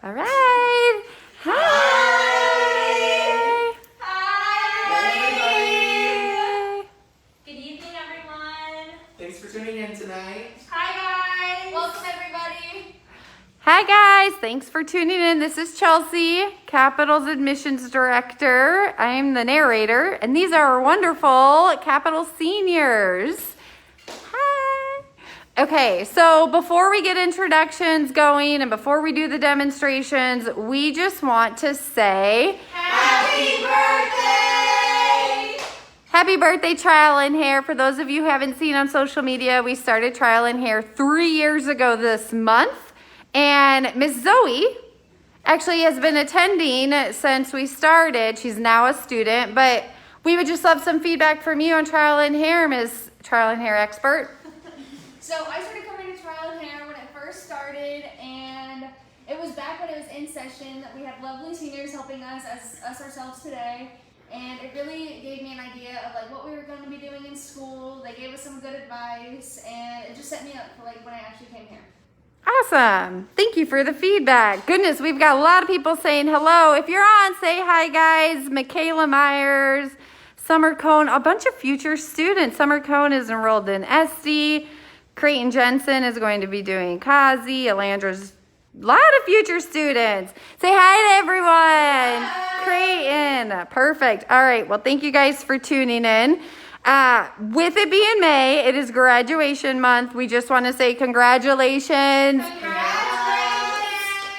All right. Hi. Hi. Good evening, everyone. Thanks for tuning in tonight. Hi, guys. Welcome, everybody. Hi, guys. Thanks for tuning in. This is Chelsea, Capitol's Admissions Director. I'm the narrator, and these are our wonderful Capital seniors. Hi. Okay, so before we get introductions going and before we do the demonstrations, we just want to say Happy birthday! happy birthday, Trial and Hair. For those of you who haven't seen on social media, we started Trial and Hair 3 years ago this month. And Miss Zoey actually has been attending since we started. She's now a student, but we would just love some feedback from you on Trial and Hair, Miss Trial and Hair expert. So I started coming to Trial and Hair when it first started, and it was back when it was in session. We had lovely seniors helping us as us ourselves today, and it really gave me an idea of like what we were going to be doing in school. They gave us some good advice, and it just set me up for like when I actually came here. Awesome. Thank you for the feedback. Goodness, we've got a lot of people saying hello. If you're on, say hi, guys. Michaela Myers, Summer Cone, a bunch of future students. Summer Cone is enrolled in SD. Creighton Jensen is going to be doing Kazi. Alandra's a lot of future students. Say hi to everyone. Hi. Creighton. Perfect. All right. Well, thank you guys for tuning in. With it being May, it is graduation month. We just want to say congratulations.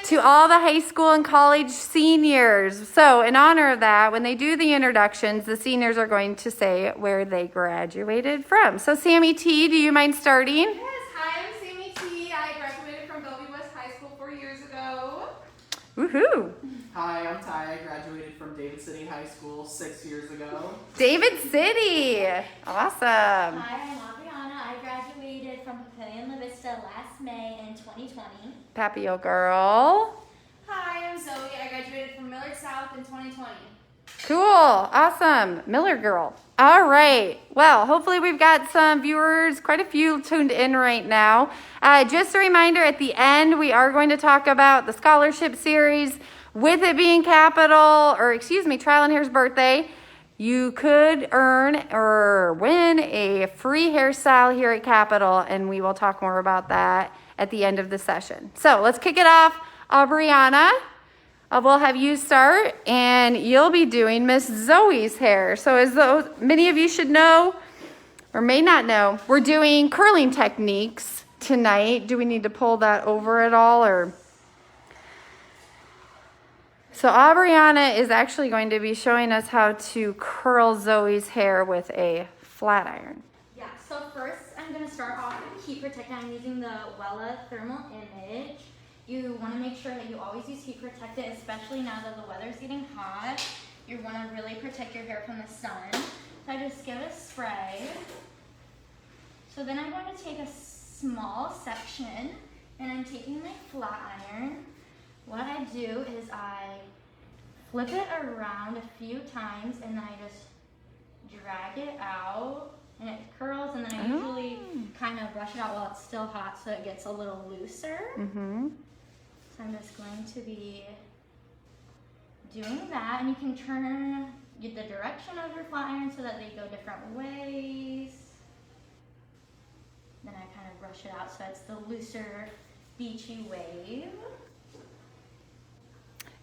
To all the high school and college seniors. So in honor of that, when they do the introductions, the seniors are going to say where they graduated from. So SammyTee, do you mind starting? Yes, hi, I'm SammyTee. I graduated from Bellevue West High School 4 years ago. Woohoo. Hi, I'm Ty. I graduated from David City High School 6 years ago. David City. Awesome. Hi, I'm Aubreanna. I graduated from Papillion La Vista last May in 2020. Papio girl. Hi, I'm Zoey. I graduated from Millard South in 2020. Cool. Awesome. Miller girl. All right. Well, hopefully we've got some viewers, quite a few tuned in right now. Just a reminder, at the end, we are going to talk about the scholarship series. With it being Trial and Hair's birthday, you could earn or win a free hairstyle here at Capital, and we will talk more about that at the end of the session. So let's kick it off. Aubreanna, we'll have you start, and you'll be doing Miss Zoey's hair. So as many of you should know, or may not know, we're doing curling techniques tonight. Do we need to pull that over at all, or? So Aubreanna is actually going to be showing us how to curl Zoey's hair with a flat iron. Yeah, so first I'm going to start off with heat protectant. I'm using the Wella Thermal Image. You want to make sure that you always use heat protectant, especially now that the weather's getting hot. You want to really protect your hair from the sun. So I just give it a spray. So then I'm going to take a small section, and I'm taking my flat iron. What I do is I flip it around a few times, and then I just drag it out, and it curls, and then I usually kind of brush it out while it's still hot so it gets a little looser. Mm-hmm. So I'm just going to be doing that, and you can turn the direction of your flat iron so that they go different ways. Then I kind of brush it out so it's the looser, beachy wave.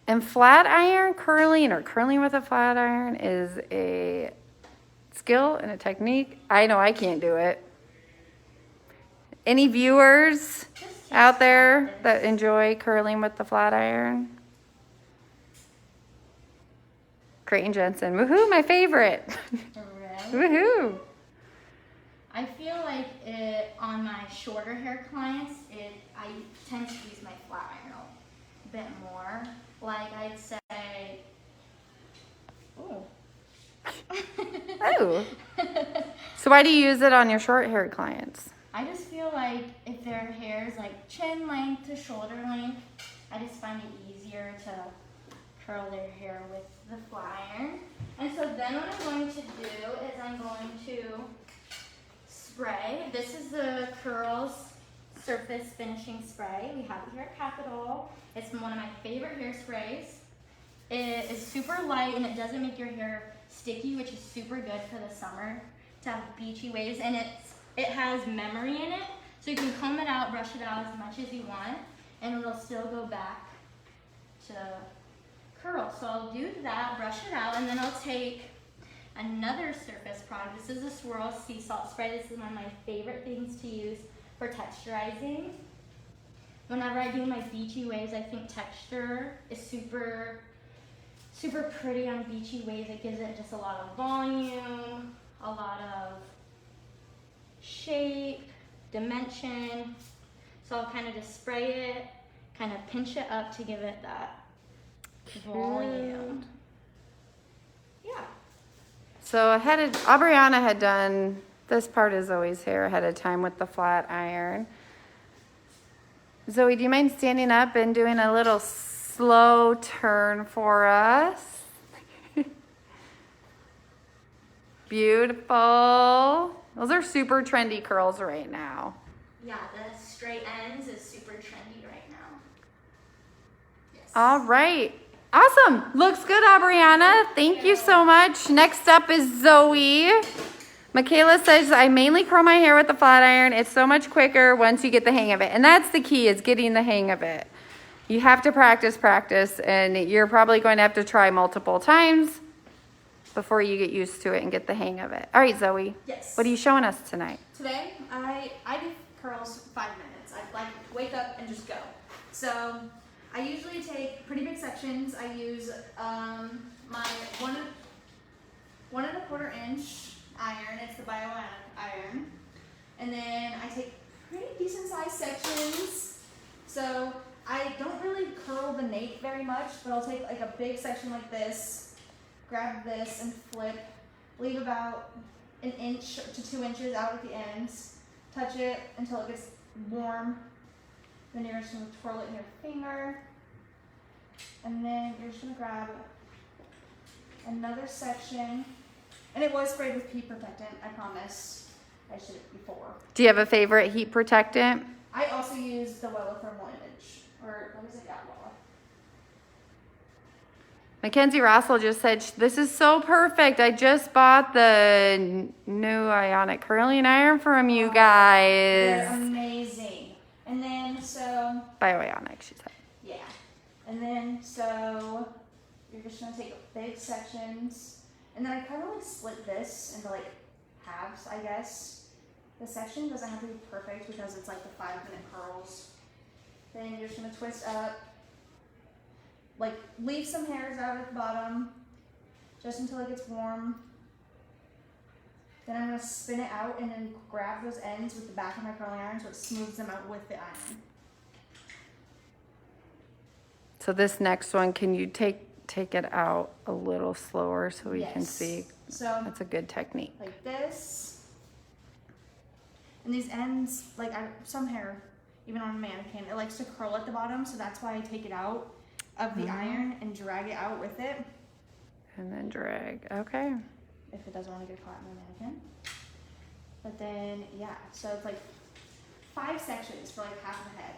And flat iron curling, or curling with a flat iron, is a skill and a technique. I know I can't do it. Any viewers out there that enjoy curling with the flat iron? Creighton Jensen. Woohoo, my favorite. Really? Woohoo. I feel like on my shorter hair clients, I tend to use my flat iron a bit more. Like I'd say, Oh. So why do you use it on your short haired clients? I just feel like if their hair is like chin length to shoulder length, I just find it easier to curl their hair with the flat iron. And so then what I'm going to do is I'm going to spray. This is the Curls surface finishing spray. We have it here at Capitol. It's one of my favorite hairsprays. It is super light and it doesn't make your hair sticky, which is super good for the summer to have beachy waves. And it has memory in it, so you can comb it out, brush it out as much as you want, and it'll still go back to curl. So I'll do that, brush it out, and then I'll take another surface product. This is a Swirl Sea Salt Spray. This is one of my favorite things to use for texturizing. Whenever I do my beachy waves, I think texture is super pretty on beachy waves. It gives it just a lot of volume, a lot of shape, dimension. So I'll kind of just spray it, kind of pinch it up to give it that volume. Yeah. So Aubreanna had done this part of Zoe's hair ahead of time with the flat iron. Zoey, do you mind standing up and doing a little slow turn for us? Beautiful. Those are super trendy curls right now. Yeah, the straight ends is super trendy right now. Yes. All right. Awesome. Looks good, Aubreanna. Thank you so much. Next up is Zoe. Michaela says, I mainly curl my hair with the flat iron. It's so much quicker once you get the hang of it. And that's the key, is getting the hang of it. You have to practice, and you're probably going to have to try multiple times before you get used to it and get the hang of it. All right, Zoe. Yes. What are you showing us tonight? Today, I do curls 5 minutes. I like to wake up and just go. So I usually take pretty big sections. I use my 1 1/4 inch iron. It's the Aubreanna iron. And then I take pretty decent sized sections. So I don't really curl the nape very much, but I'll take like a big section like this, grab this and flip, leave about 1 inch to 2 inches out at the ends, touch it until it gets warm. Then you're just gonna twirl it in your finger. And then you're just gonna grab another section. And it was sprayed with heat protectant, I promise. I should have before. Do you have a favorite heat protectant? I also use the Wella Thermal Image. Or what is it? Yeah, Wella. Mackenzie Rossell just said, this is so perfect. I just bought the new ionic curling iron from you They're guys. amazing. And then so Bioionic, she said. yeah. And then so you're just gonna take big sections. And then I kind of like split this into like halves, I guess. The section doesn't have to be perfect because it's like the 5 minute curls. Then you're just gonna twist up, like leave some hairs out at the bottom, just until it gets warm. Then I'm gonna spin it out and then grab those ends with the back of my curling iron so it smooths them out with the iron. So this next one, can you take it out a little slower so we can Yes. see? So That's a good technique. like this. And these ends, like some hair, even on a mannequin, it likes to curl at the bottom, so that's why I take it out of the iron and drag it out with it. And then drag. Okay. If it doesn't want to get caught in the mannequin. But then, yeah, so it's like 5 sections for like half the head.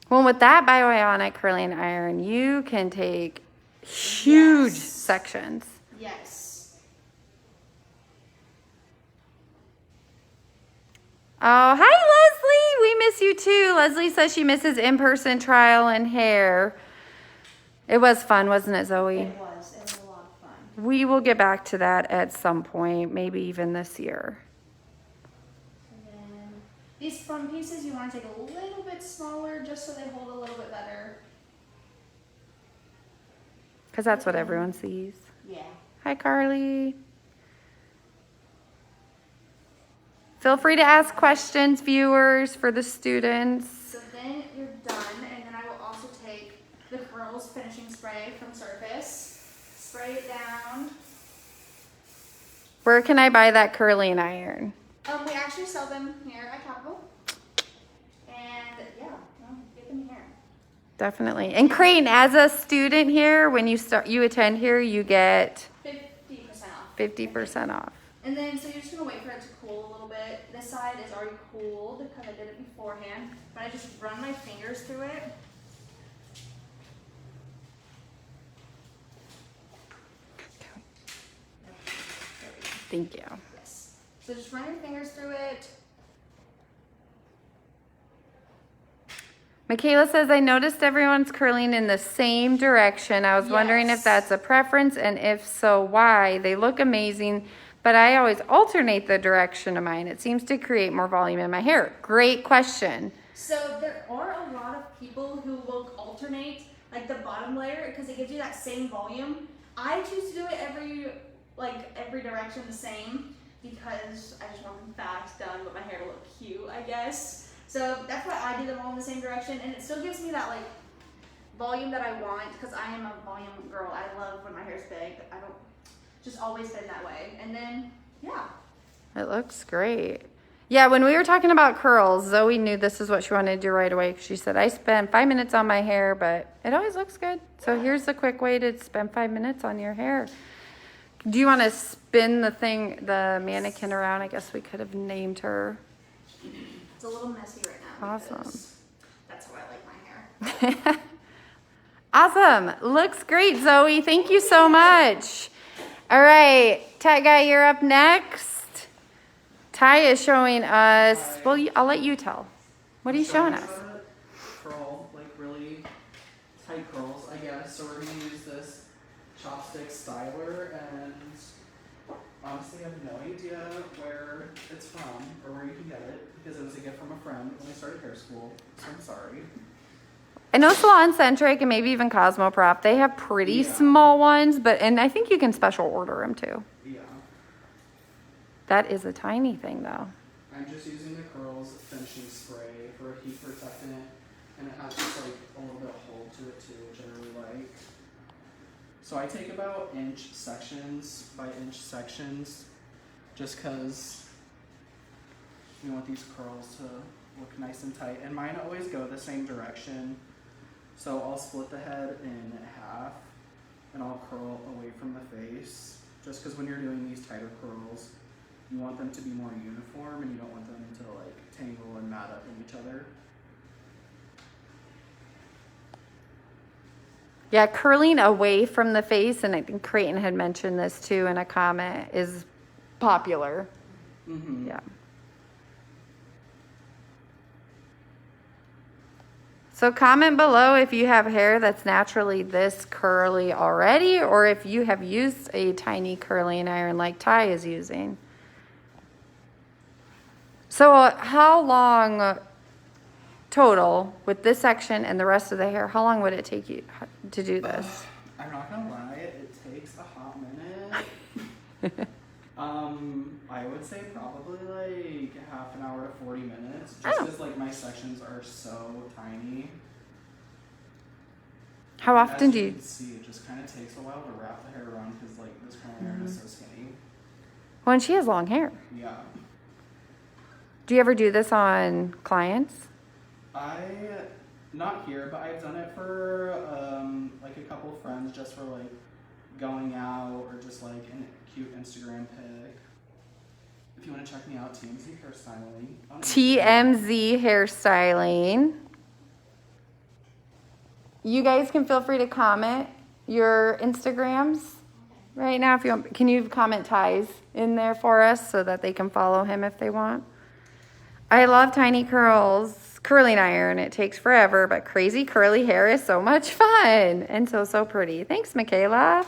Well, with that bioionic curling iron, you can take huge Yes. sections. Yes. Oh, hi, Leslie. We miss you too. Leslie says she misses in-person trial and hair. It was fun, wasn't it, Zoe? It was a lot of fun. We will get back to that at some point, maybe even this year. And then these front pieces you want to take a little bit smaller just so they hold a little bit better. Because that's what everyone sees. Yeah. Hi, Carly. Feel free to ask questions, viewers, for the students. So then you're done, and then I will also take the curls finishing spray from Surface, spray it down. Where can I buy that curling iron? We actually sell them here at Capitol. And yeah, get them here. Definitely. And Creighton, as a student here, when you attend here, you get 50% off. 50% off. And then, so you're just gonna wait for it to cool a little bit. This side is already cooled because I did it beforehand, but I just run my fingers through it. Thank you. Yes. So just run your fingers through it. Michaela says, I noticed everyone's curling in the same direction. I was wondering if Yes. that's a preference, and if so, why? They look amazing, but I always alternate the direction of mine. It seems to create more volume in my hair. Great question. So there are a lot of people who will alternate like the bottom layer because it gives you that same volume. I choose to do it every direction the same because I just want them fast done, but my hair to look cute, I guess. So that's why I do them all in the same direction, and it still gives me that like volume that I want because I am a volume girl. I love when my hair's big. I don't just always been that way. And then yeah. It looks great. Yeah, when we were talking about curls, Zoe knew this is what she wanted to do right away. She said, I spend 5 minutes on my hair, but it always looks good. So here's a quick way to spend 5 minutes on your hair. Do you want to spin the mannequin around? I guess we could have named her. It's a little messy right now. Awesome. because That's how I like my hair. Awesome. Looks great, Zoe. Thank you so much. All right, Ty Guy, you're up next. Ty is showing us, well, I'll let you tell. What are you showing us? Curl, like really tight curls, I guess. So we're gonna use this chopstick styler, and honestly, I have no idea where it's from or where you can get it because it was a gift from a friend when I started hair school. So I'm sorry. I know Salon Centric and maybe even Cosmoprop, they have pretty small ones, and I think you can special order them too. Yeah. That is a tiny thing though. I'm just using the Curls finishing spray for a heat protectant, and it has just like a little bit of hold to it too, which I really like. So I take about inch sections by inch sections, just cause we want these curls to look nice and tight. And mine always go the same direction. So I'll split the head in half and I'll curl away from the face, just cause when you're doing these tighter curls, you want them to be more uniform and you don't want them to like tangle and mat up in each other. Yeah, curling away from the face, and I think Creighton had mentioned this too in a comment, is popular. Mm-hmm. Yeah. So comment below if you have hair that's naturally this curly already, or if you have used a tiny curling iron like Ty is using. So how long total with this section and the rest of the hair, how long would it take you to do this? I'm not gonna lie, it takes a hot minute. I would say probably like half an hour to 40 minutes, just because like my sections are so tiny. How often do As you? can see, it just kind of takes a while to wrap the hair around because like this curling iron is so skinny. Well, and she has long hair. Yeah. Do you ever do this on clients? Not here, but I've done it for like a couple of friends, just for like going out or just like a cute Instagram pic. If you want to check me out, TMZ Hairstyling. On Instagram. TMZ Hairstyling. You guys can feel free to comment your Instagrams right now if you want. Can you comment Ty's in there for us so that they can follow him if they want? I love tiny curls. Curling iron, it takes forever, but crazy curly hair is so much fun and so pretty. Thanks, Michaela.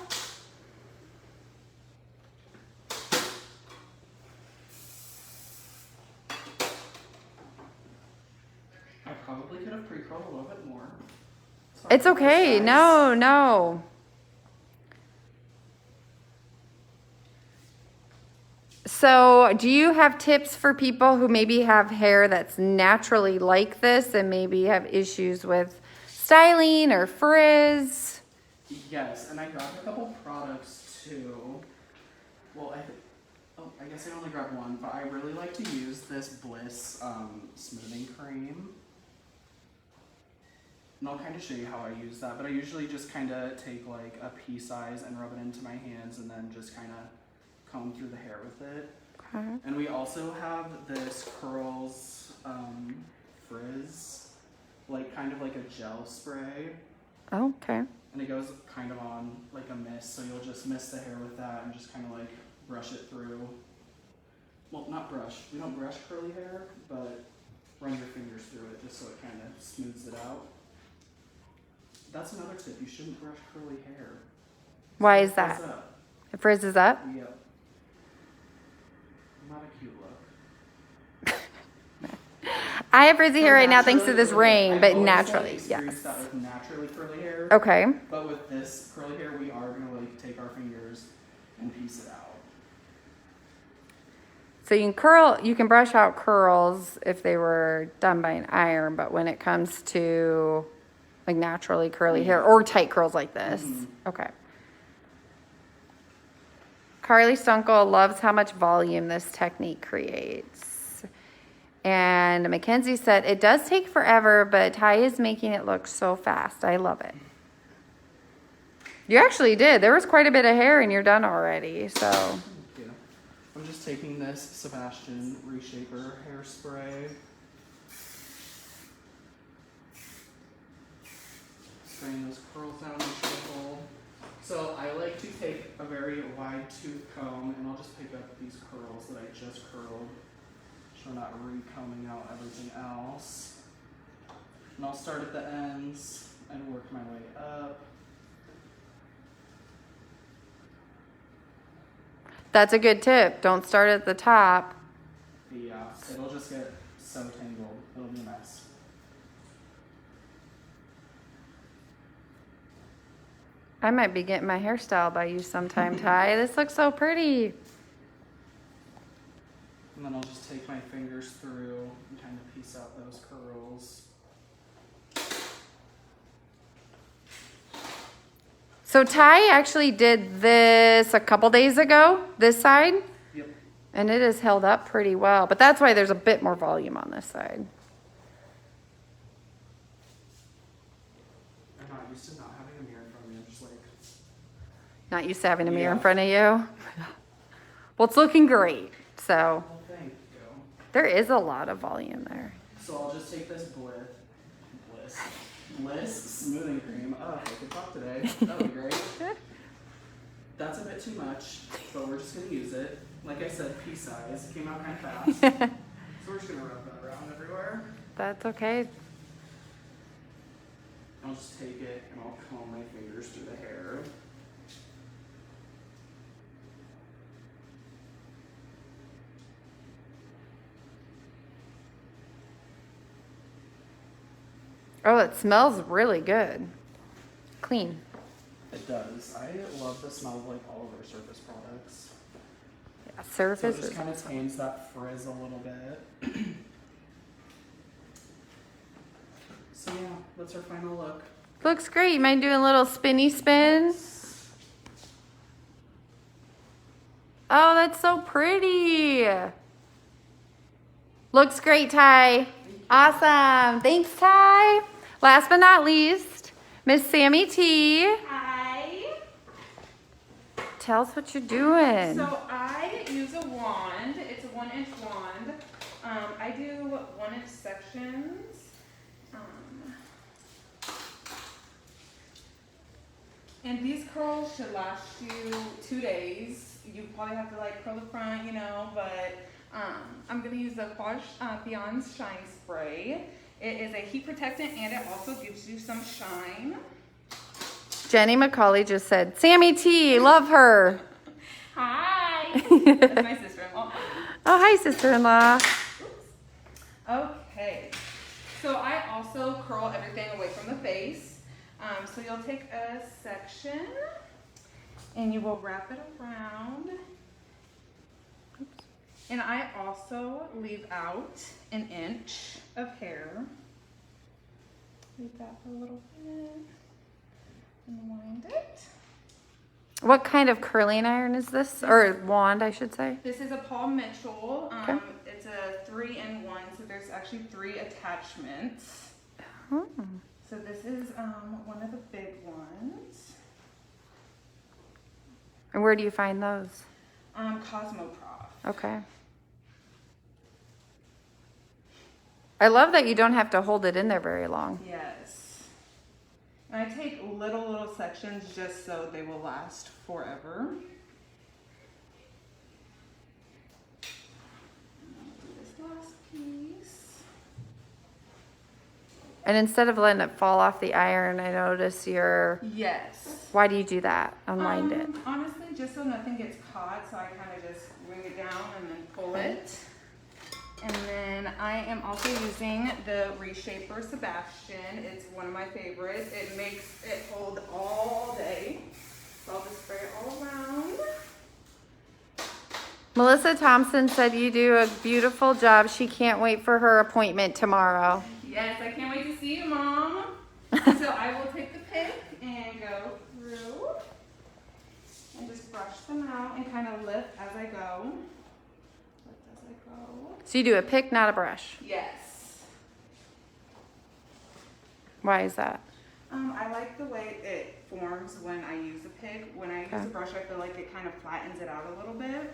I probably could have pre-curled a little bit more. Sorry It's okay. guys. No. So, do you have tips for people who maybe have hair that's naturally like this and maybe have issues with styling or frizz? Yes, and I grabbed a couple products too. Well, I guess I only grabbed one, but I really like to use this Bliss smoothing cream. And I'll kind of show you how I use that, but I usually just kind of take like a pea size and rub it into my hands and then just kind of comb through the hair with it. Okay. And we also have this curls frizz, like kind of like a gel spray. Okay. And it goes kind of on like a mist, so you'll just mist the hair with that and just kind of like brush it through. Well, not brush. We don't brush curly hair, but run your fingers through it just so it kind of smooths it out. That's another tip. You shouldn't brush curly hair. Why So is it that? frizz up. It frizzes up? Yep. Not a cute look. I have frizzy hair For right now thanks to naturally this curly hair, rain, I've but always naturally, experienced yes. that with naturally curly hair. Okay. But with this curly hair, we are gonna like take our fingers and piece it out. So you can brush out curls if they were done by an iron, but when it comes to like naturally curly hair or tight curls like this, okay. Carly Stunkel loves how much volume this technique creates. And Mackenzie said, it does take forever, but Ty is making it look so fast. I love it. You actually did. There was quite a bit of hair and you're done already, so. Yeah. I'm just taking this Sebastian Reshaper hairspray. Spraying those curls down in the circle. So I like to take a very wide tooth comb and I'll just pick up these curls that I just curled. So I'm not re-combing out everything else. And I'll start at the ends and work my way up. That's a good tip. Don't start at the top. Yeah, it'll just get so tangled. It'll be a mess. I might be getting my hairstyle by you sometime, Ty. This looks so pretty. And then I'll just take my fingers through and kind of piece out those curls. So Ty actually did this a couple days ago, this side, Yep. and it has held up pretty well. But that's why there's a bit more volume on this side. I'm not used to not having a mirror in front of me. I'm just like, Not used to having a mirror in Yeah. front of you. Well, it's looking great. So oh, thank you. there is a lot of volume there. So I'll just take this Bliss smoothing cream. Oh, if I could talk today. That would be great. That's a bit too much, but we're just gonna use it. Like I said, pea size. It came out kind of fast. So we're just gonna rub that around everywhere. That's okay. I'll just take it and I'll comb my fingers through the hair. Oh, it smells really good. Clean. It does. I love the smell of like all of our surface products. Yeah, So surface it just is kind of tames that frizz a little bit. So yeah, that's our final look. looks great. You mind doing a little spinny spin? Oh, that's so pretty. Looks great, Ty. Awesome. Thanks, Ty. Last but not least, Miss SammyTee. Hi. Tell us what you're doing. So I use a wand. It's a 1-inch wand. I do 1-inch sections. And these curls should last you 2 days. You probably have to like curl the front, you know, but I'm gonna use the Beyond Shine Spray. It is a heat protectant and it also gives you some shine. Jenny McCauley just said, SammyTee, love her. Hi. That's my sister-in-law. Oh, hi, sister-in-law. Okay, so I also curl everything away from the face. So you'll take a section and you will wrap it around. And I also leave out 1 inch of hair. Leave that for a little bit and wind it. What kind of curling iron is this? Or wand, I should say. This is a Paul Mitchell. Okay. It's a 3-in-1, so there's actually 3 attachments. Oh. So this is one of the big ones. And where do you find those? Cosmoprof. Okay. I love that you don't have to hold it in there very long. Yes. And I take little sections just so they will last forever. This last piece. And instead of letting it fall off the iron, I notice Yes. why do you do that? Unwind it. Honestly, just so nothing gets caught, so I kind of just bring it down and then pull it. And then I am also using the Reshaper Sebastian. It's one of my favorites. It makes it hold all day. So I'll just spray it all around. Melissa Thompson said you do a beautiful job. She can't wait for her appointment tomorrow. Yes, I can't wait to see you, Mom. So I will take the pick and go through and just brush them out and kind of lift as I go. So you do a pick, not a brush. Yes. Why is that? I like the way it forms when I use a pick. When I use Okay. a brush, I feel like it kind of flattens it out a little bit.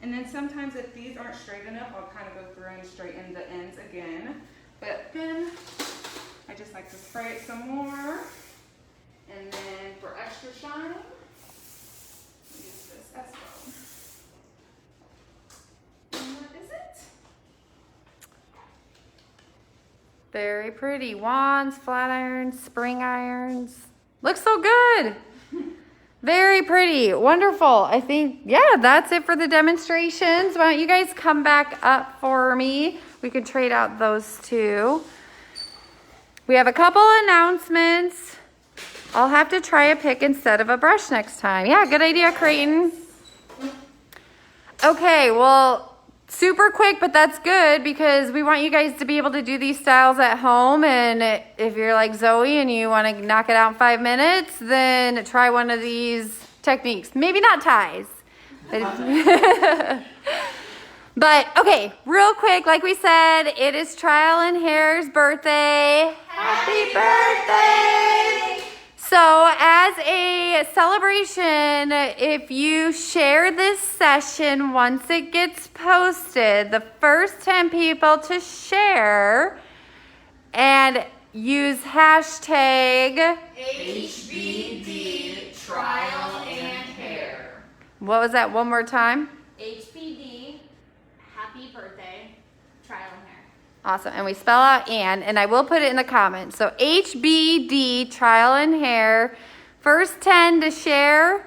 And then sometimes if these aren't straight enough, I'll kind of go through and straighten the ends again. But then I just like to spray it some more. And then for extra shine, use this as well. And what is it? Very pretty. Wands, flat irons, spring irons. Looks so good. Very pretty. Wonderful. I think, yeah, that's it for the demonstrations. Why don't you guys come back up for me? We can trade out those two. We have a couple announcements. I'll have to try a pick instead of a brush next time. Yeah, good idea, Creighton. Okay, well, super quick, but that's good because we want you guys to be able to do these styles at home. And if you're like Zoe and you want to knock it out in 5 minutes, then try one of these techniques. Maybe not ties. But okay, real quick, like we said, it is Trial and Hair's birthday. Happy birthday! So as a celebration, if you share this session once it gets posted, the first 10 people to share and use hashtag HBD Trial and Hair. What was that one more time? HBD, happy birthday, trial and hair. Awesome. And we spell out and I will put it in the comments. So HBD Trial and Hair. First 10 to share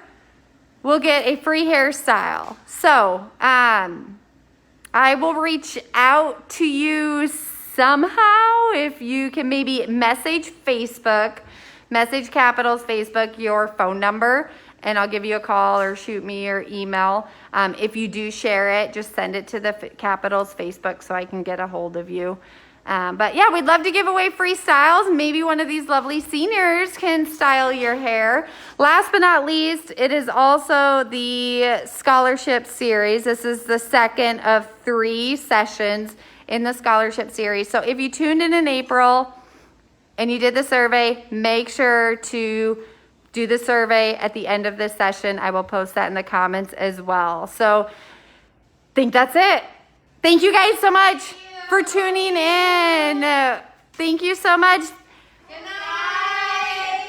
will get a free hairstyle. So I will reach out to you somehow if you can maybe message Facebook, message Capitals Facebook your phone number, and I'll give you a call or shoot me your email. If you do share it, just send it to the Capitals Facebook so I can get a hold of you. But yeah, we'd love to give away free styles. Maybe one of these lovely seniors can style your hair. Last but not least, it is also the scholarship series. This is the second of 3 sessions in the scholarship series. So if you tuned in April and you did the survey, make sure to do the survey at the end of this session. I will post that in the comments as well. So I think that's it. Thank you guys so much for tuning in. Thank you so much.